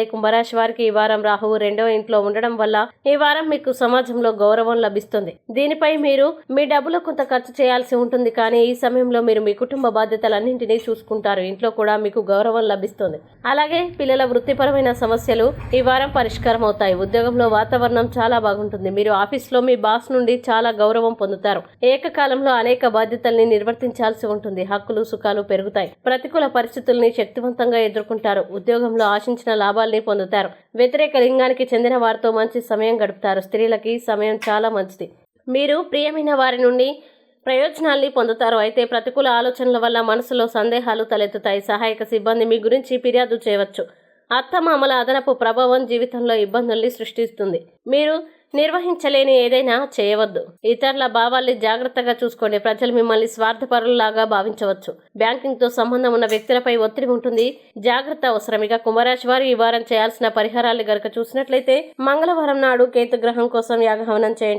కుంభరాశి వారికి ఈ వారం రాహువు 2వ ఇంట్లో ఉండడం వల్ల ఈ వారం మీకు సమాజంలో గౌరవం లభిస్తుంది. దీనిపై మీరు మీ డబ్బులు కొంత ఖర్చు చేయాల్సి ఉంటుంది, కానీ ఈ సమయంలో మీరు మీ కుటుంబ బాధ్యతలన్నింటినీ చూసుకుంటారు. ఇంట్లో కూడా మీకు గౌరవం లభిస్తుంది. అలాగే పిల్లల వృత్తిపరమైన సమస్యలు ఈ వారం పరిష్కారం అవుతాయి. ఉద్యోగంలో వాతావరణం చాలా బాగుంటుంది. మీరు ఆఫీస్లో మీ బాస్ నుండి చాలా గౌరవం పొందుతారు. ఏకకాలంలో అనేక బాధ్యతల్ని నిర్వర్తించాల్సి ఉంటుంది. హక్కులు సుఖాలు పెరుగుతాయి. ప్రతికూల పరిస్థితుల్ని శక్తివంతంగా ఎదుర్కొంటారు. ఉద్యోగంలో ఆశించిన లాభాల్ని పొందుతారు. వ్యతిరేక లింగానికి చెందిన వారితో మంచి సమయం గడుపుతారు. స్త్రీలకి ఈ సమయం చాలా మంచిది. మీరు ప్రియమైన వారి నుండి ప్రయోజనాల్ని పొందుతారు. అయితే ప్రతికూల ఆలోచనల వల్ల మనసులో సందేహాలు తలెత్తుతాయి. సహాయక సిబ్బంది మీ గురించి ఫిర్యాదు చేయవచ్చు. అత్తమామల అదనపు ప్రభావం జీవితంలో ఇబ్బందుల్ని సృష్టిస్తుంది. మీరు నిర్వహించలేని ఏదైనా చేయవద్దు. ఇతరుల భావాల్ని జాగ్రత్తగా చూసుకోండి. ప్రజలు మిమ్మల్ని స్వార్థపరులాగా భావించవచ్చు. బ్యాంకింగ్ తో సంబంధం ఉన్న వ్యక్తులపై ఒత్తిడి ఉంటుంది. జాగ్రత్త అవసరం. ఇక కుంభరాశి వారు ఈ వారం చేయాల్సిన పరిహారాలు గనుక చూసినట్లయితే మంగళవారం నాడు కేతు గ్రహం కోసం యాగహవనం చేయండి.